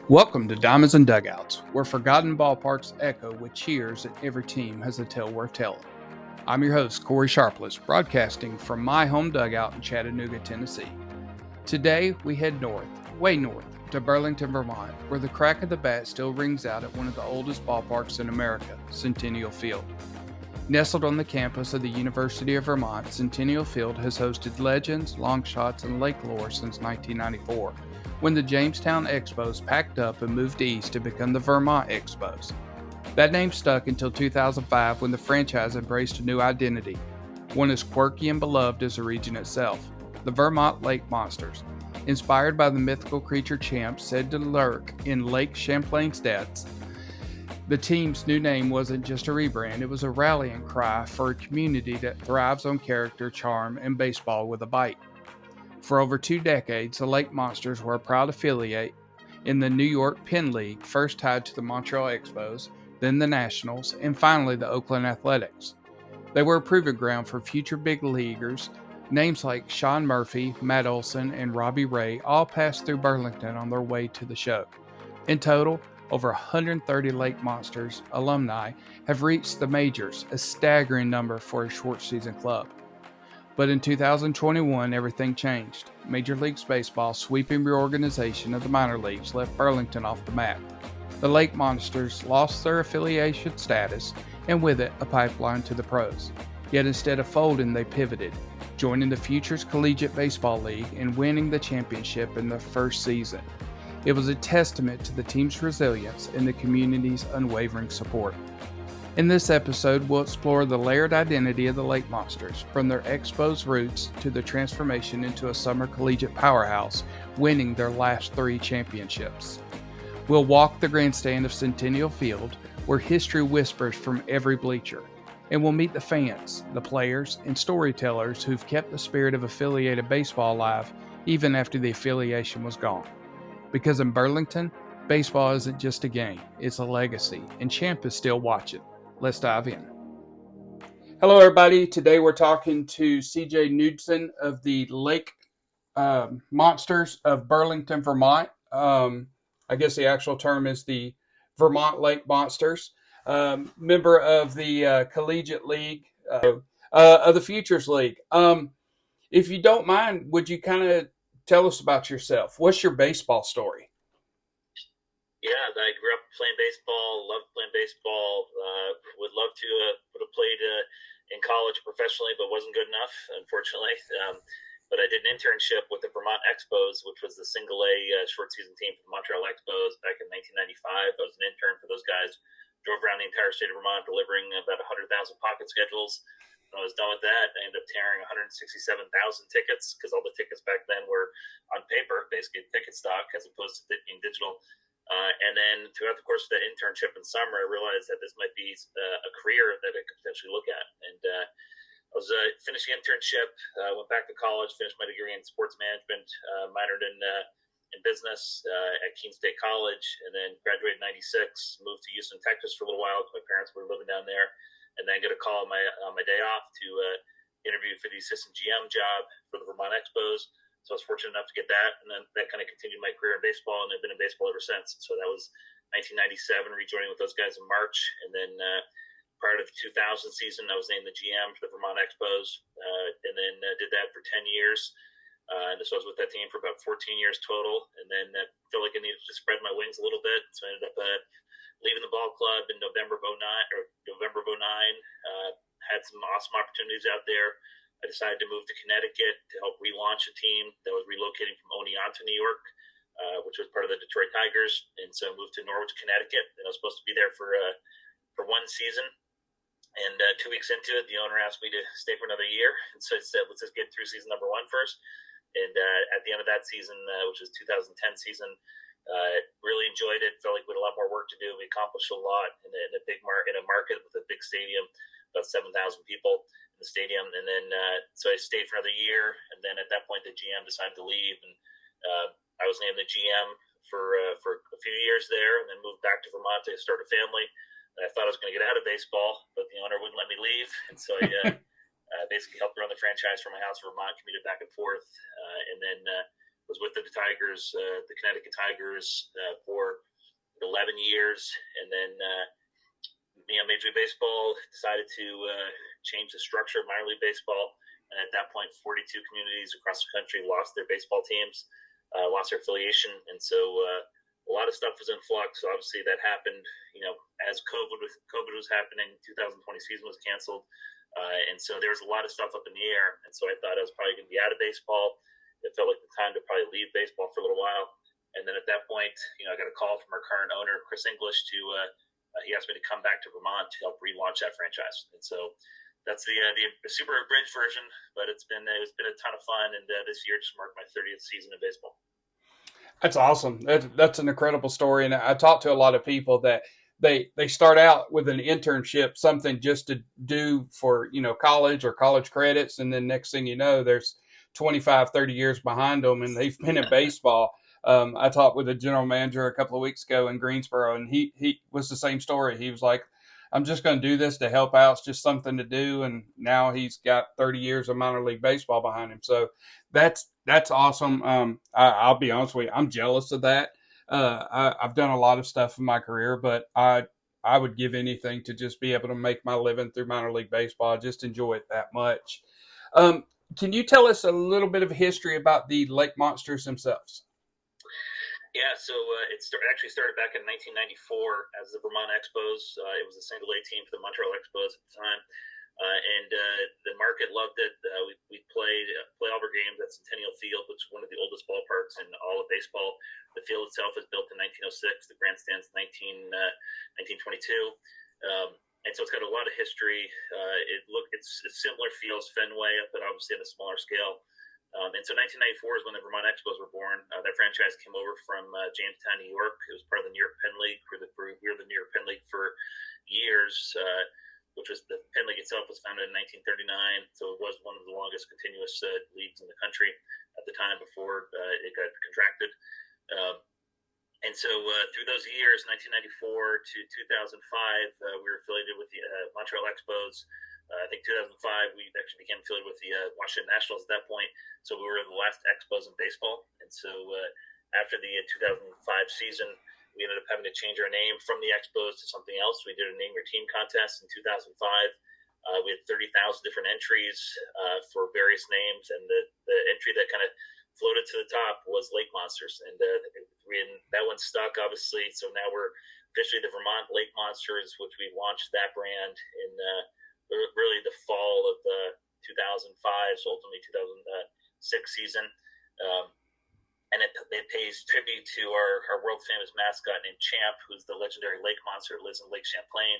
Welcome to Diamonds and Dugouts, where forgotten ballparks echo with cheers and every team has a tale worth telling. I'm your host, Corey Sharpless, broadcasting from my home dugout in Chattanooga, Tennessee. Today, we head north, way north, to Burlington, Vermont, where the crack of the bat still rings out at one of the oldest ballparks in America, Centennial Field. Nestled on the campus of the University of Vermont, Centennial Field has hosted legends, long shots, and lake lore since 1994, when the Jamestown Expos packed up and moved east to become the Vermont Expos. That name stuck until 2005 when the franchise embraced a new identity, one as quirky and beloved as the region itself, the Vermont Lake Monsters. Inspired by the mythical creature champs said to lurk in Lake Champlain's depths, the team's new name wasn't just a rebrand, it was a rallying cry for a community that thrives on character, charm, and baseball with a bite. For over 2 decades, the Lake Monsters were a proud affiliate in the New York Penn League, first tied to the Montreal Expos, then the Nationals, and finally the Oakland Athletics. They were a proving ground for future big leaguers. Names like Sean Murphy, Matt Olson, and Robbie Ray all passed through Burlington on their way to the show. In total, over 130 Lake Monsters alumni have reached the majors, a staggering number for a short season club. But in 2021, everything changed. Major League Baseball's sweeping reorganization of the minor leagues left Burlington off the map. The Lake Monsters lost their affiliation status, and with it, a pipeline to the pros. Yet instead of folding, they pivoted, joining the Futures Collegiate Baseball League and winning the championship in their first season. It was a testament to the team's resilience and the community's unwavering support. In this episode, we'll explore the layered identity of the Lake Monsters, from their Expos roots to their transformation into a summer collegiate powerhouse, winning their last 3 championships. We'll walk the grandstand of Centennial Field, where history whispers from every bleacher, and we'll meet the fans, the players, and storytellers who've kept the spirit of affiliated baseball alive even after the affiliation was gone. Because in Burlington, baseball isn't just a game, it's a legacy, and Champ is still watching. Let's dive in. Hello, everybody. Today we're talking to CJ Knudsen of the Lake Monsters of Burlington, Vermont. I guess the actual term is the Vermont Lake Monsters. Member of the Collegiate League, of the Futures League. If you don't mind, would you kind of tell us about yourself? What's your baseball story? Yeah, I grew up playing baseball, loved playing baseball, would love to would have played in college professionally, but wasn't good enough, unfortunately. But I did an internship with the Vermont Expos, which was the single-A short season team for the Montreal Expos back in 1995. I was an intern for those guys, drove around the entire state of Vermont delivering about 100,000 pocket schedules. When I was done with that, I ended up tearing 167,000 tickets because all the tickets back then were on paper, basically ticket stock, as opposed to being digital. And then throughout the course of that internship in summer, I realized that this might be a career that I could potentially look at. And I was finished the internship, went back to college, finished my degree in sports management, minored in business at Keene State College, and then graduated in '96, moved to Houston, Texas for a little while because my parents were living down there, and then got a call on my day off to interview for the assistant GM job for the Vermont Expos. So I was fortunate enough to get that, and then that kind of continued my career in baseball, and I've been in baseball ever since. So that was 1997, rejoining with those guys in March, and then prior to the 2000 season, I was named the GM for the Vermont Expos, and then did that for 10 years. And so I was with that team for about 14 years total, and then I felt like I needed to spread my wings a little bit, so I ended up leaving the ball club in November of '09. Had some awesome opportunities out there. I decided to move to Connecticut to help relaunch a team that was relocating from Oneonta, New York, which was part of the Detroit Tigers. And so I moved to Norwich, Connecticut, and I was supposed to be there for 1 season. And 2 weeks into it, the owner asked me to stay for another year. And so I said, let's just get through season number 1 first. And at the end of that season, which was 2010 season, really enjoyed it. Felt like we had a lot more work to do. We accomplished a lot in a market with a big stadium, about 7,000 people in the stadium. And then so I stayed for another year. And then at that point, the GM decided to leave, and I was named the GM for a few years there, and then moved back to Vermont to start a family. And I thought I was going to get out of baseball, but the owner wouldn't let me leave, and so I basically helped run the franchise from my house in Vermont, commuted back and forth, and then was with the Tigers, the Connecticut Tigers, for 11 years, and then Major League Baseball decided to change the structure of minor league baseball, and at that point, 42 communities across the country lost their baseball teams, lost their affiliation, and so a lot of stuff was in flux. So obviously, that happened, as COVID was happening. 2020 season was canceled, and so there was a lot of stuff up in the air. And so I thought I was probably going to be out of baseball. It felt like the time to probably leave baseball for a little while. And then at that point, I got a call from our current owner, Chris English, to he asked me to come back to Vermont to help relaunch that franchise. And so that's the super abridged version, but it's been a ton of fun. And this year just marked my 30th season of baseball. That's awesome. That's an incredible story. And I talk to a lot of people that they start out with an internship, something just to do for, college or college credits. And then next thing you know, there's 25, 30 years behind them and they've been in baseball. I talked with a general manager a couple of weeks ago in Greensboro, and he was the same story. He was like, I'm just going to do this to help out. It's just something to do. And now he's got 30 years of minor league baseball behind him. So that's awesome. I'll be honest with you. I'm jealous of that. I've done a lot of stuff in my career, but I would give anything to just be able to make my living through minor league baseball. I just enjoy it that much. Can you tell us a little bit of history about the Lake Monsters themselves? Yeah, so it actually started back in 1994 as the Vermont Expos. It was a single A team for the Montreal Expos at the time, and the market loved it. We played playoff games at Centennial Field, which is one of the oldest ballparks in all of baseball. The field itself was built in 1906. The grandstand's 1922, and so it's got a lot of history. It's similar feels Fenway, but obviously on a smaller scale. And so 1994 is when the Vermont Expos were born. That franchise came over from Jamestown, New York. It was part of the New York Penn League. We were the New York Penn League for years, which was the Penn League itself was founded in 1939. So it was one of the longest continuous leagues in the country at the time before it got contracted. And so through those years, 1994 to 2005, we were affiliated with the Montreal Expos. I think 2005, we actually became affiliated with the Washington Nationals at that point. So we were the last Expos in baseball. And so after the 2005 season, we ended up having to change our name from the Expos to something else. We did a name your team contest in 2005. We had 30,000 different entries for various names. And the entry that kind of floated to the top was Lake Monsters. And that one stuck, obviously. So now we're officially the Vermont Lake Monsters, which we launched that brand in really the fall of 2005, so ultimately 2006 season. And it pays tribute to our world-famous mascot named Champ, who's the legendary lake monster who lives in Lake Champlain,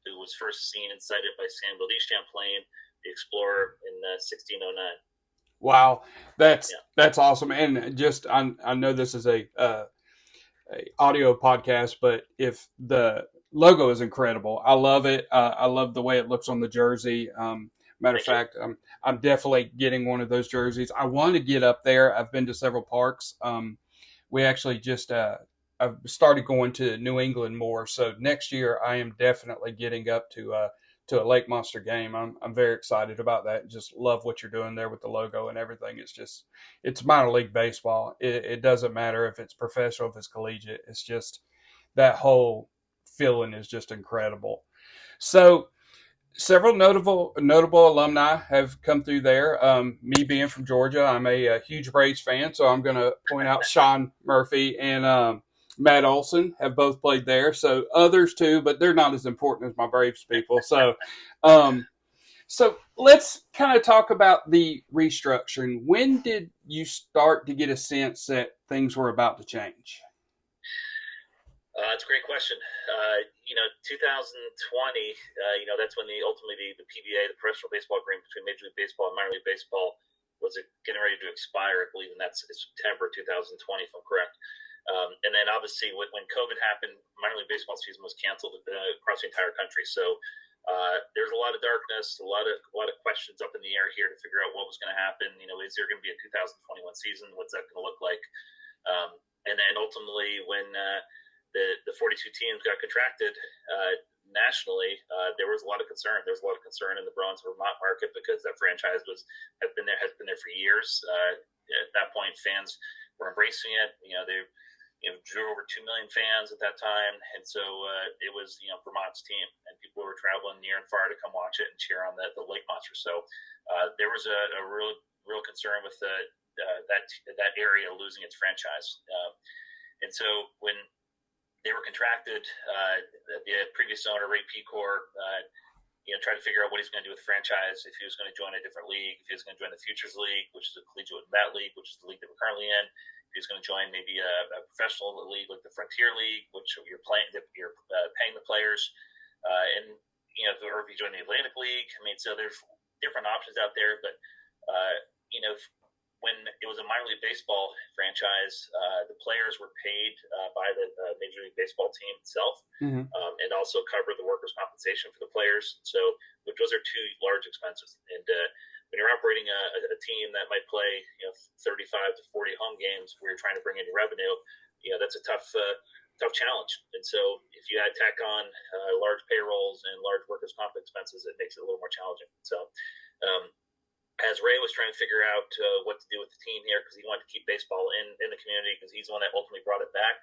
who was first seen and sighted by Samuel D. Champlain, the explorer, in 1609. Wow, that's awesome. And just I know this is a audio podcast, but if the logo is incredible, I love it. I love the way it looks on the jersey. Matter of fact, I'm definitely getting one of those jerseys. I want to get up there. I've been to several parks. We actually just I've started going to New England more. So next year I am definitely getting up to a Lake Monster game. I'm very excited about that. Just love what you're doing there with the logo and everything. It's minor league baseball. It doesn't matter if it's professional, if it's collegiate. It's just that whole feeling is just incredible. So several notable alumni have come through there. Me being from Georgia, I'm a huge Braves fan, so I'm going to point out Sean Murphy and Matt Olson have both played there. So others too, but they're not as important as my Braves people. So, so let's kind of talk about the restructuring. When did you start to get a sense that things were about to change? It's a great question. 2020, that's when ultimately the PBA, the Professional Baseball Agreement between Major League Baseball and minor league baseball, was getting ready to expire. I believe, and that's September 2020, if I'm correct. And then obviously when COVID happened, minor league baseball season was canceled across the entire country. So there's a lot of darkness, a lot of questions up in the air here to figure out what was going to happen. Is there going to be a 2021 season? What's that going to look like? And then ultimately when the 42 teams got contracted nationally, there was a lot of concern. There was a lot of concern in the Bronx Vermont market because that franchise has been there for years. At that point, fans were embracing it. They drew over 2 million fans at that time, and so it was Vermont's team, and people were traveling near and far to come watch it and cheer on the Lake Monsters. So there was a real concern with that area losing its franchise, and so when they were contracted, the previous owner, Ray Pecor, tried to figure out what he's going to do with the franchise, if he was going to join a different league, if he was going to join the Futures League, which is a collegiate bat league, which is the league that we're currently in. If he was going to join maybe a professional league like the Frontier League, which you're paying the players, or if you join the Atlantic League. I mean, so there's different options out there, but when it was a minor league baseball franchise, the players were paid by the Major League Baseball team itself, and also covered the workers' compensation for the players. So, which those are two large expenses. And when you're operating a team that might play 35 to 40 home games, where you're trying to bring in revenue, that's a tough challenge. And so, if you tack on large payrolls and large workers' comp expenses, it makes it a little more challenging. So. As Ray was trying to figure out what to do with the team here, because he wanted to keep baseball in the community, because he's the one that ultimately brought it back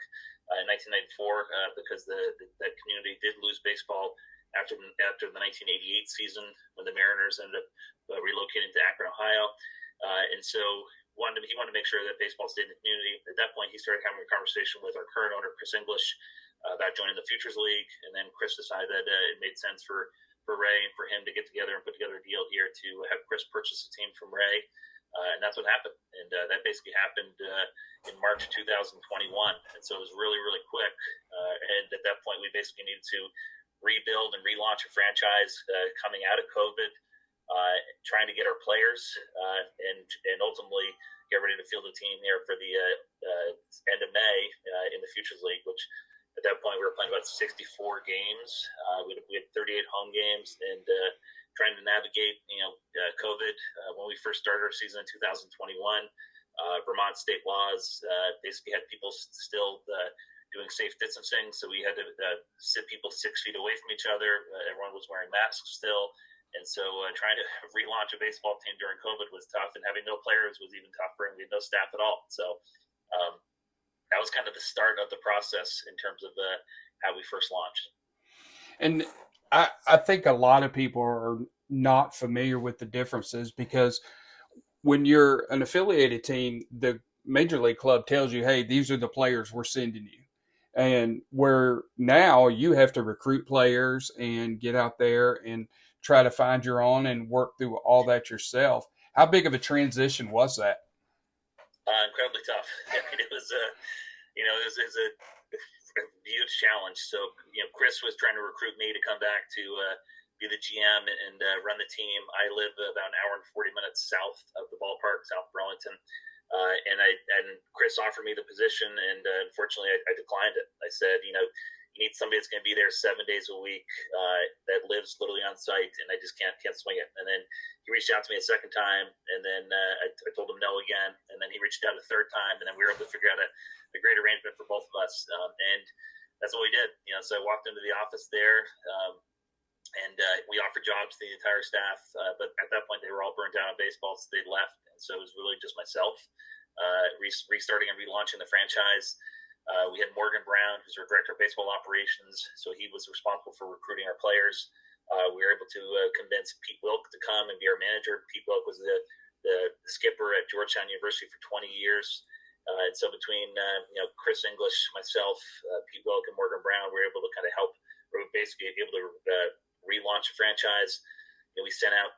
in 1994, because that community did lose baseball after the 1988 season, when the Mariners ended up relocating to Akron, Ohio. And so he wanted to make sure that baseball stayed in the community. At that point, he started having a conversation with our current owner, Chris English, about joining the Futures League. And then Chris decided that it made sense for Ray and for him to get together and put together a deal here to have Chris purchase the team from Ray. And that's what happened. And that basically happened in March 2021. And so it was really, really quick. And at that point, we basically needed to rebuild and relaunch a franchise coming out of COVID, trying to get our players and ultimately get ready to field a team here for the end of May in the Futures League, which at that point, we were playing about 64 games. We had 38 home games, and trying to navigate, COVID. When we first started our season in 2021, Vermont state laws basically had people still doing safe distancing, so we had to sit people 6 feet away from each other. Everyone was wearing masks still, and so trying to relaunch a baseball team during COVID was tough, and having no players was even tougher, and we had no staff at all. So. That was kind of the start of the process in terms of how we first launched. And I think a lot of people are not familiar with the differences, because when you're an affiliated team, the Major League club tells you, hey, these are the players we're sending you. And where now you have to recruit players and get out there and try to find your own and work through all that yourself. How big of a transition was that? Incredibly tough. I mean, it was it was a huge challenge. So, Chris was trying to recruit me to come back to be the GM and run the team. I live about an hour and 40 minutes south of the ballpark, South Burlington. And Chris offered me the position, and unfortunately, I declined it. I said, you need somebody that's going to be there 7 days a week, that lives literally on site, and I just can't swing it. And then he reached out to me a second time, and then I told him no again, and then he reached out a third time, and then we were able to figure out a great arrangement for both of us, and that's what we did. So I walked into the office there, and we offered jobs to the entire staff, but at that point they were all burnt out on baseball, so they left, and so it was really just myself restarting and relaunching the franchise. We had Morgan Brown, who's our director of baseball operations, so he was responsible for recruiting our players. We were able to convince Pete Wilk to come and be our manager. Pete Wilk was the skipper at Georgetown University for 20 years. And so between Chris English, myself, Pete Wilk, and Morgan Brown, we were able to kind of help. We were basically able to relaunch the franchise. We sent out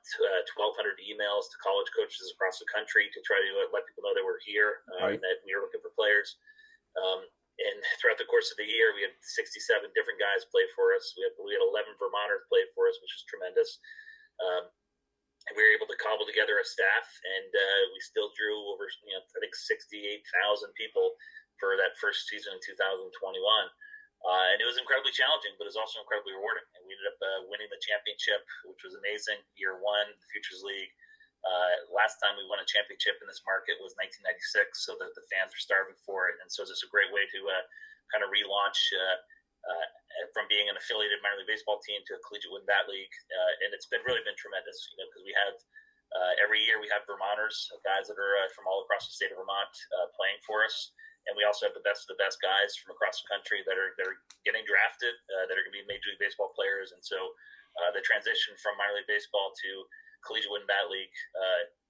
1,200 emails to college coaches across the country to try to let people know that we're here, and that we were looking for players. And throughout the course of the year, we had 67 different guys play for us. We had 11 Vermonters play for us, which was tremendous. And we were able to cobble together a staff, and we still drew over, I think 68,000 people for that first season in 2021. And it was incredibly challenging, but it was also incredibly rewarding. And we ended up winning the championship, which was amazing. Year one, the Futures League. Last time we won a championship in this market was 1996, so that the fans were starving for it. And so it's just a great way to kind of relaunch from being an affiliated minor league baseball team to a collegiate bat league. And it's really been tremendous, because we have Every year we have Vermonters, guys that are from all across the state of Vermont playing for us. And we also have the best of the best guys from across the country that are getting drafted, that are going to be Major League Baseball players. And so the transition from minor league baseball to collegiate wood and bat league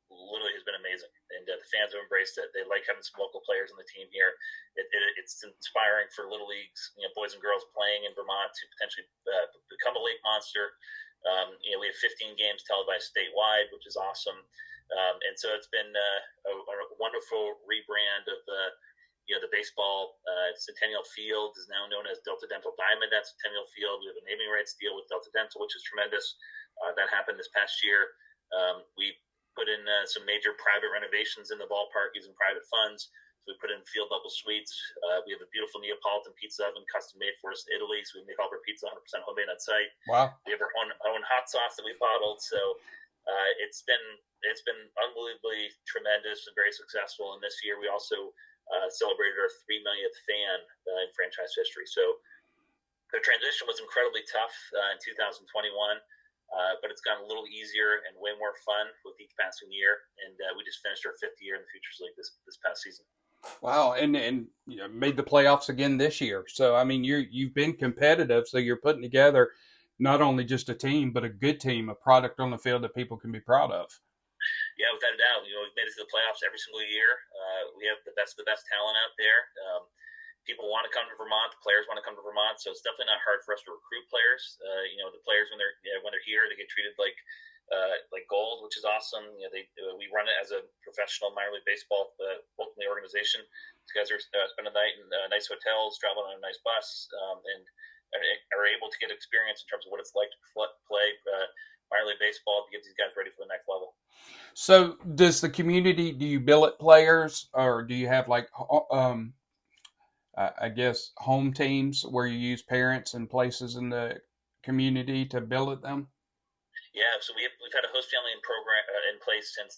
literally has been amazing. And the fans have embraced it. They like having some local players on the team here. It's inspiring for little leagues, boys and girls playing in Vermont to potentially become a Lake Monster. We have 15 games televised statewide, which is awesome. And so it's been a wonderful rebrand of the baseball. Centennial Field is now known as Delta Dental Diamond at Centennial Field. We have a naming rights deal with Delta Dental, which is tremendous. That happened this past year. We put in some major private renovations in the ballpark using private funds. So we put in field level suites. We have a beautiful Neapolitan pizza oven, custom made for us in Italy. So we make all of our pizza 100% homemade on site. Wow. We have our own hot sauce that we bottled. So it's been unbelievably tremendous and very successful. And this year we also celebrated our 3 millionth fan in franchise history. So the transition was incredibly tough in 2021, but it's gotten a little easier and way more fun with each passing year. And we just finished our 5th year in the Futures League this past season. Wow, and made the playoffs again this year. So I mean, you've been competitive. So you're putting together not only just a team, but a good team, a product on the field that people can be proud of. Yeah, without a doubt. We've made it to the playoffs every single year. We have the best of the best talent out there. People want to come to Vermont. The players want to come to Vermont. So it's definitely not hard for us to recruit players. The players when they're here, they get treated like gold, which is awesome. We run it as a professional minor league baseball ultimately organization. These guys are spending the night in nice hotels, traveling on a nice bus, and are able to get experience in terms of what it's like to play minor league baseball to get these guys ready for the next level. So does the community, do you billet players, or do you have I guess home teams where you use parents and places in the community to billet them? Yeah, so we've had a host family program in place since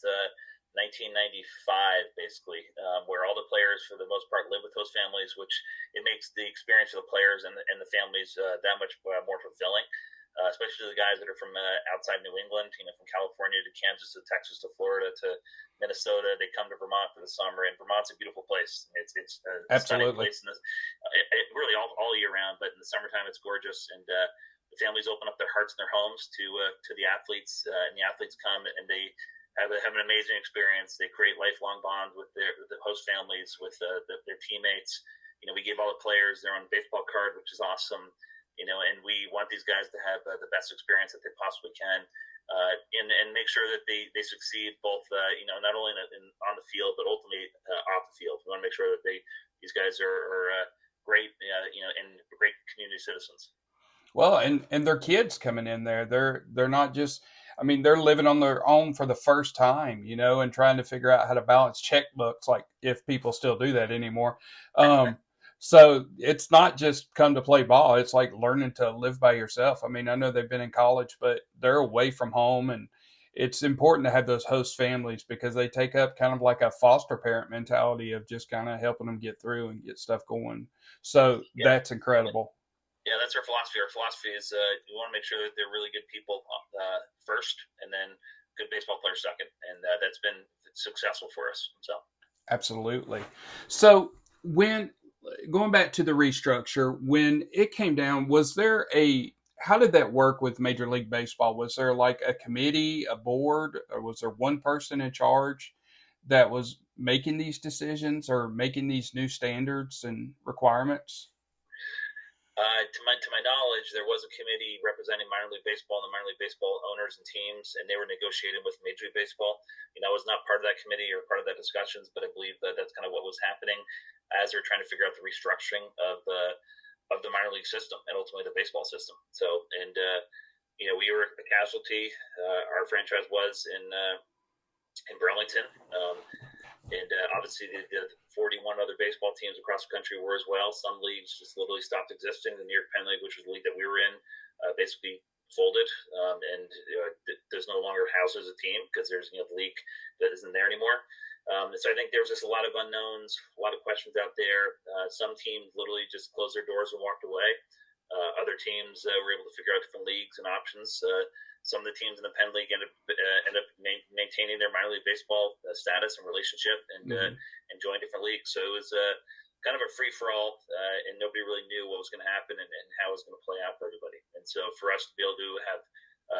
1995, basically, where all the players, for the most part, live with host families, which it makes the experience of the players and the families that much more fulfilling, especially the guys that are from outside New England, from California to Kansas to Texas to Florida to Minnesota. They come to Vermont for the summer, and Vermont's a beautiful place. It's a stunning place, really all year round, but in the summertime it's gorgeous, and the families open up their hearts and their homes to the athletes, and the athletes come and they have an amazing experience. They create lifelong bonds with the host families, with their teammates. We give all the players their own baseball card, which is awesome. And we want these guys to have the best experience that they possibly can, and make sure that they succeed both, not only on the field, but ultimately off the field. We want to make sure that these guys are great, and great community citizens. Well, and their kids coming in there, they're not just, I mean, they're living on their own for the first time, and trying to figure out how to balance checkbooks, like if people still do that anymore. So it's not just come to play ball. It's like learning to live by yourself. I mean, I know they've been in college, but they're away from home, and it's important to have those host families because they take up kind of like a foster parent mentality of just kind of helping them get through and get stuff going. So That's incredible. Yeah, that's our philosophy. Our philosophy is we want to make sure that they're really good people first, and then good baseball players second, and that's been successful for us. So absolutely. So going back to the restructure, when it came down, how did that work with Major League Baseball? Was there like a committee, a board, or was there one person in charge that was making these decisions or making these new standards and requirements? To my knowledge, there was a committee representing minor league baseball and the minor league baseball owners and teams, and they were negotiating with Major League Baseball. I was not part of that committee or part of that discussions, but I believe that's kind of what was happening as they're trying to figure out the restructuring of the minor league system and ultimately the baseball system. So, and we were a casualty. Our franchise was in Burlington. And obviously, the 41 other baseball teams across the country were as well. Some leagues just literally stopped existing. The New York Penn League, which was the league that we were in, basically folded, and there's no longer houses a team because there's the league that isn't there anymore. So I think there was just a lot of unknowns, a lot of questions out there. Some teams literally just closed their doors and walked away. Other teams were able to figure out different leagues and options. some of the teams in the Penn League end up maintaining their minor league baseball status and relationship and join different leagues. So it was kind of a free-for-all, and nobody really knew what was going to happen and how it was going to play out for everybody. And so for us to be able to have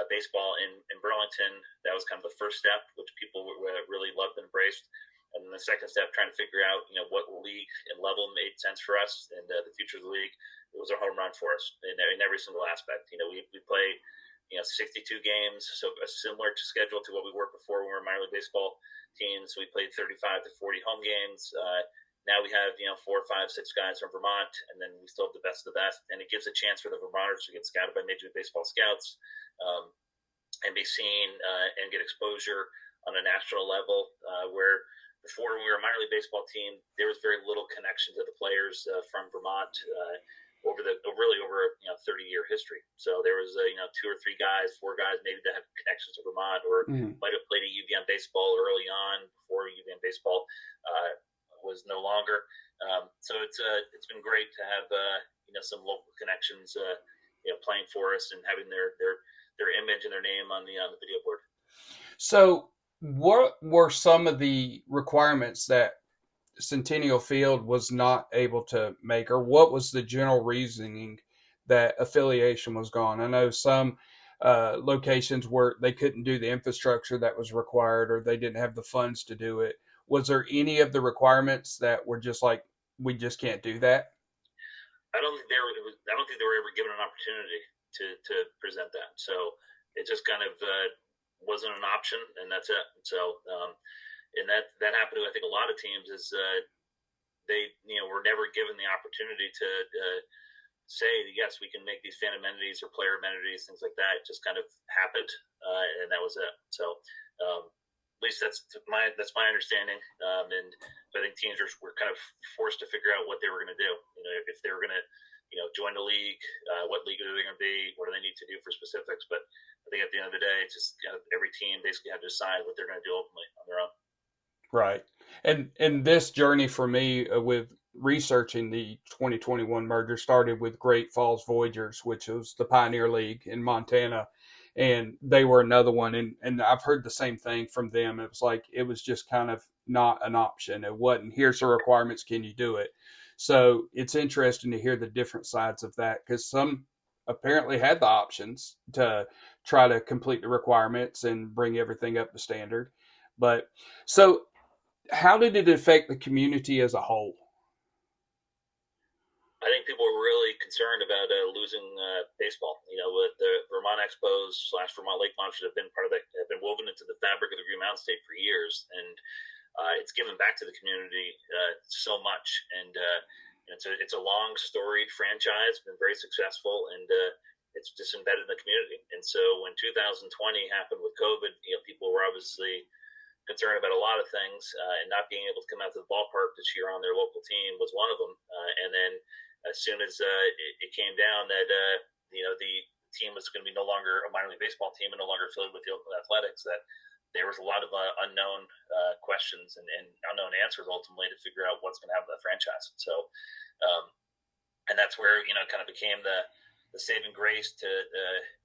baseball in Burlington, that was kind of the first step, which people really loved and embraced. And then the second step, trying to figure out, what league and level made sense for us and the future of the league. It was a home run for us in every single aspect. We play 62 games, so a similar schedule to what we were before when we were minor league baseball teams. We played 35 to 40 home games. Now we have 4, 5, 6 guys from Vermont, and then we still have the best of the best. And it gives a chance for the Vermonters to get scouted by Major League Baseball scouts and be seen and get exposure on a national level. Where before, when we were a minor league baseball team, there was very little connection to the players from Vermont over a 30-year history. So there was 2 or 3 guys, 4 guys maybe that had connections to Vermont, or might have played at UVM baseball early on before UVM baseball was no longer. So it's been great to have some local connections playing for us and having their image and their name on the video board. So what were some of the requirements that Centennial Field was not able to make, or what was the general reasoning that affiliation was gone? I know some locations where they couldn't do the infrastructure that was required, or they didn't have the funds to do it. Was there any of the requirements that were just like, we just can't do that? I don't think they were ever given an opportunity to present that. So it just kind of wasn't an option, and that's it. So and that happened to, I think, a lot of teams is they were never given the opportunity to say, yes, we can make these fan amenities or player amenities, things like that. It just kind of happened, and that was it. So at least that's my understanding. And so I think teams were kind of forced to figure out what they were going to do. If they were going to, join the league, what league are they going to be? What do they need to do for specifics? But I think at the end of the day, it's just every team basically had to decide what they're going to do ultimately on their own. Right. And this journey for me with researching the 2021 merger started with Great Falls Voyagers, which was the Pioneer League in Montana. And they were another one. And I've heard the same thing from them. It was like, it was just kind of not an option. It wasn't, here's the requirements, can you do it? So it's interesting to hear the different sides of that, because some apparently had the options to try to complete the requirements and bring everything up to standard. But so how did it affect the community as a whole? I think people were really concerned about losing baseball. With the Vermont Expos / Vermont Lake Monsters have been woven into the fabric of the Green Mountain State for years, and it's given back to the community so much. And it's a long storied franchise, been very successful, and it's just embedded in the community. And so when 2020 happened with COVID, people were obviously concerned about a lot of things, and not being able to come out to the ballpark to cheer on their local team was one of them. And then as soon as it came down that the team was going to be no longer a minor league baseball team and no longer affiliated with the Oakland Athletics, that there was a lot of unknown questions and unknown answers ultimately to figure out what's going to happen to the franchise. So, and that's where it kind of became the saving grace to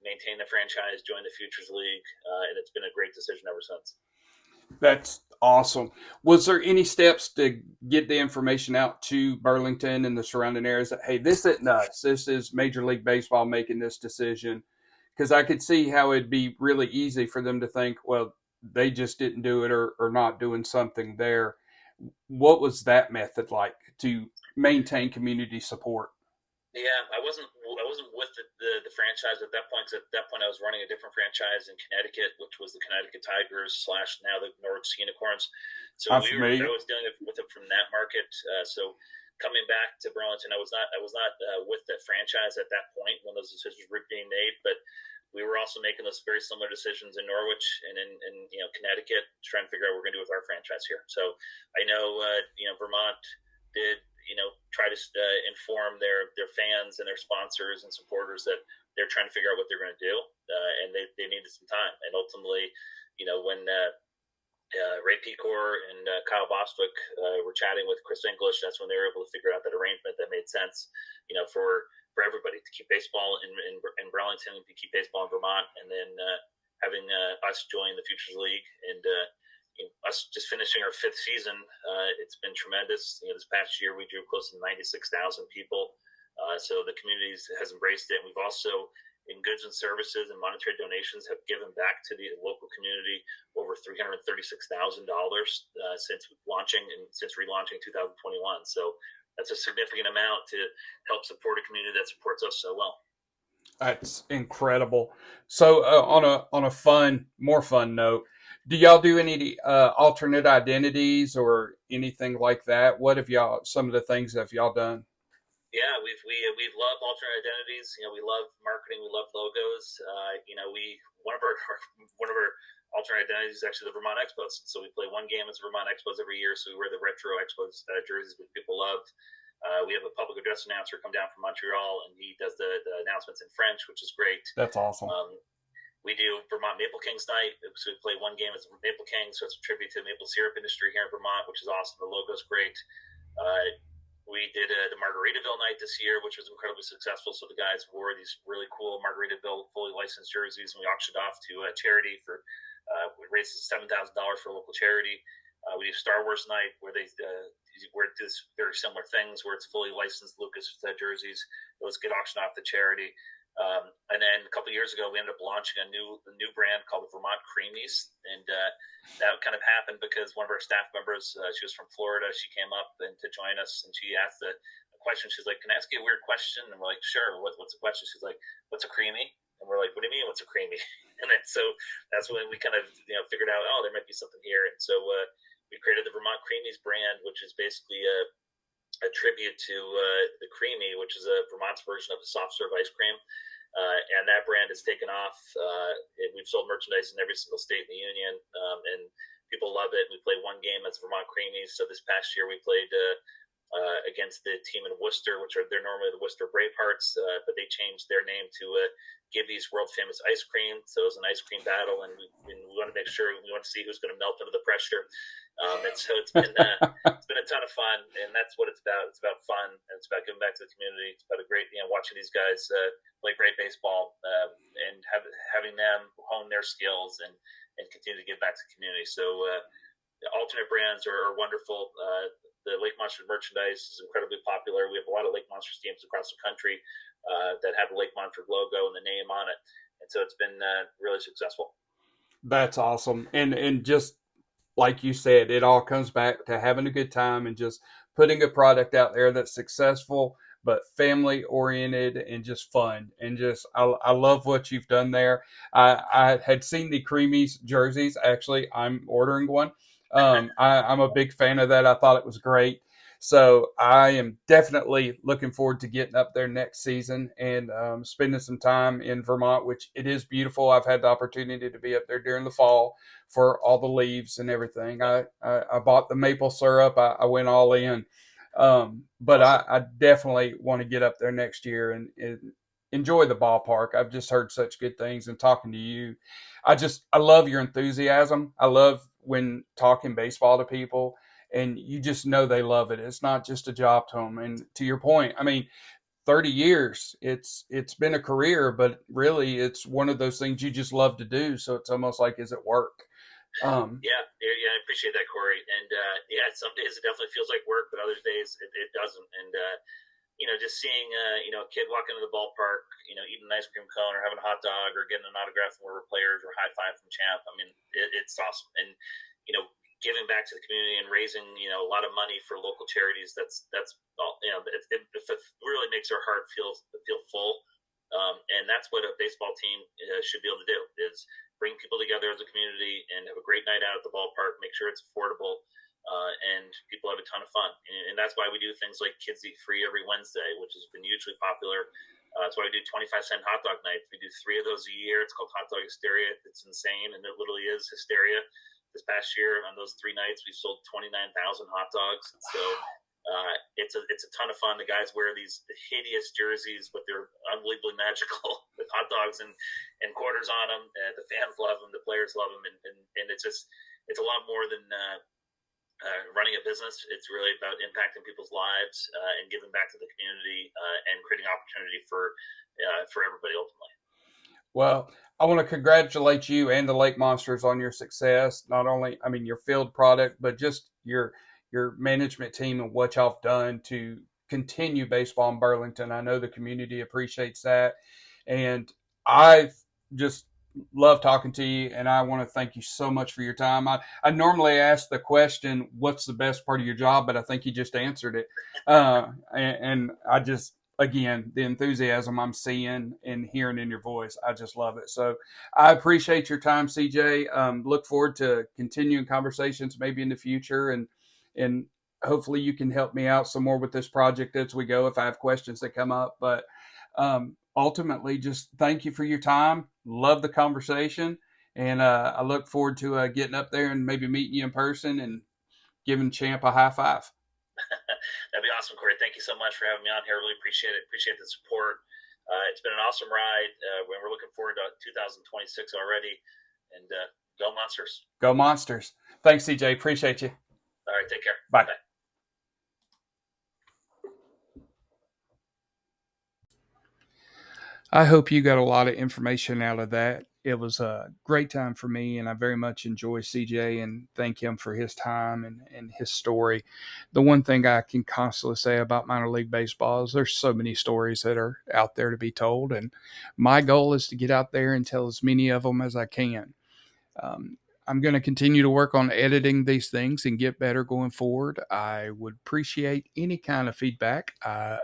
maintain the franchise, join the Futures League, and it's been a great decision ever since. That's awesome. Was there any steps to get the information out to Burlington and the surrounding areas that, hey, this isn't us, this is Major League Baseball making this decision? Because I could see how it'd be really easy for them to think, well, they just didn't do it or not doing something there. What was that method like to maintain community support? Yeah, I wasn't with the franchise at that point. 'Cause at that point, I was running a different franchise in Connecticut, which was the Connecticut Tigers / now the Norwich Unicorns. So I was dealing with it from that market. So coming back to Burlington, I was not with the franchise at that point when those decisions were being made, but we were also making those very similar decisions in Norwich and in Connecticut, trying to figure out what we're going to do with our franchise here. So I know Vermont did try to inform their fans and their sponsors and supporters that they're trying to figure out what they're going to do, and they needed some time. And ultimately, when Ray Pecor and Kyle Bostwick were chatting with Chris English, that's when they were able to figure out that arrangement that made sense, for everybody to keep baseball in Burlington, to keep baseball in Vermont, and then having us join the Futures League and us just finishing our 5th season. It's been tremendous. This past year we drew close to 96,000 people. So the community has embraced it. And we've also, in goods and services and monetary donations, have given back to the local community over $336,000 since relaunching 2021. So that's a significant amount to help support a community that supports us so well. That's incredible. So on a more fun note, do y'all do any alternate identities or anything like that? What have some of the things that y'all done? Yeah, we love alternate identities. We love marketing. We love logos. One of our alternate identities is actually the Vermont Expos. So we play one game as Vermont Expos every year. So we wear the retro Expos jerseys, which people love. We have a public address announcer come down from Montreal, and he does the announcements in French, which is great. That's awesome. We do Vermont Maple Kings night. So we play one game as Maple Kings. So it's a tribute to the maple syrup industry here in Vermont, which is awesome. The logo's great. We did the Margaritaville night this year, which was incredibly successful. So the guys wore these really cool Margaritaville fully licensed jerseys, and we auctioned off to a charity for we raised $7,000 for a local charity. We do Star Wars night where they this very similar things where it's fully licensed Lucas jerseys. Those get auctioned off to charity. And then a couple of years ago, we ended up launching a new brand called the Vermont Creamies, and that kind of happened because one of our staff members, she was from Florida, she came up and to join us, and she asked a question. She's like, "Can I ask you a weird question?" And we're like, "Sure. What's the question?" She's like, "What's a creamy?" And we're like, "What do you mean, what's a creamy?" And then so that's when we kind of figured out, oh, there might be something here, and so we created the Vermont Creamies brand, which is basically a tribute to the Creamy, which is a Vermont's version of the soft serve ice cream. And that brand has taken off. We've sold merchandise in every single state in the union, and people love it. We play one game as Vermont Creamies. So this past year we played against the team in Worcester, they're normally the Worcester Bravehearts, but they changed their name to Gibby's World Famous Ice Cream. So it was an ice cream battle, and we want to make sure we want to see who's going to melt under the pressure. And so it's been a ton of fun, and that's what it's about. It's about fun, and it's about giving back to the community. It's about a great, watching these guys play great baseball, and having them hone their skills and continue to give back to the community. So the alternate brands are wonderful. The Lake Monsters merchandise is incredibly popular. We have a lot of Lake Monsters teams across the country that have the Lake Monsters logo and the name on it, and so it's been really successful. That's awesome, and just like you said, it all comes back to having a good time and just putting a product out there that's successful but family oriented and just fun. And just I love what you've done there. I had seen the Creamies jerseys. Actually, I'm ordering one. I'm a big fan of that. I thought it was great. So I am definitely looking forward to getting up there next season and spending some time in Vermont, which it is beautiful. I've had the opportunity to be up there during the fall for all the leaves and everything. I bought the maple syrup. I went all in. But I definitely want to get up there next year and enjoy the ballpark. I've just heard such good things, and talking to you, I love your enthusiasm. I love when talking baseball to people, and you just know they love it. It's not just a job to them. And to your point, 30 years, it's been a career, but really it's one of those things you just love to do. So it's almost like, is it work? Yeah, I appreciate that, Corey. And some days it definitely feels like work, but other days it doesn't. And just seeing a kid walk into the ballpark, eating an ice cream cone or having a hot dog or getting an autograph from one of our players or high five from Champ. It's awesome. And giving back to the community and raising a lot of money for local charities. That's all. It really makes our heart feel full. And that's what a baseball team should be able to do, is bring people together as a community and have a great night out at the ballpark, make sure it's affordable, and people have a ton of fun. And that's why we do things like Kids Eat Free every Wednesday, which has been hugely popular. That's why we do 25-cent hot dog nights. We do 3 of those a year. It's called Hot Dog Hysteria. It's insane, and it literally is hysteria. This past year, on those 3 nights, we sold 29,000 hot dogs. So it's a ton of fun. The guys wear these hideous jerseys, but they're unbelievably magical with hot dogs and quarters on them. The fans love them. The players love them. And it's a lot more than running a business. It's really about impacting people's lives and giving back to the community and creating opportunity for everybody ultimately. Well, I want to congratulate you and the Lake Monsters on your success. Not only, I mean, your field product, but just your management team and what y'all have done to continue baseball in Burlington. I know the community appreciates that, and I just love talking to you. And I want to thank you so much for your time. I normally ask the question, "What's the best part of your job?" But I think you just answered it, and I just again, the enthusiasm I'm seeing and hearing in your voice, I just love it. So I appreciate your time, CJ. Look forward to continuing conversations maybe in the future, and hopefully you can help me out some more with this project as we go if I have questions that come up. But ultimately, just thank you for your time. Love the conversation, and I look forward to getting up there and maybe meeting you in person and giving Champ a high five. That'd be awesome, Corey. Thank you so much for having me on here. Really appreciate it. Appreciate the support. It's been an awesome ride. We're looking forward to 2026 already. And go Monsters. Go Monsters. Thanks, CJ. Appreciate you. All right. Take care. Bye. Bye. I hope you got a lot of information out of that. It was a great time for me, and I very much enjoy CJ and thank him for his time and his story. The one thing I can constantly say about minor league baseball is there's so many stories that are out there to be told, and my goal is to get out there and tell as many of them as I can. Um, I'm going to continue to work on editing these things and get better going forward. I would appreciate any kind of feedback.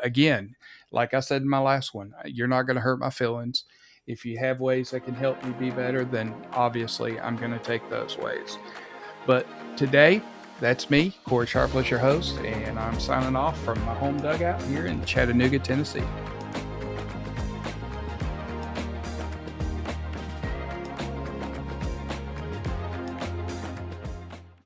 Again, like I said in my last one, you're not going to hurt my feelings. If you have ways that can help me be better, then obviously I'm going to take those ways. But today, that's me, Corey Sharpless, your host, and I'm signing off from my home dugout here in Chattanooga, Tennessee.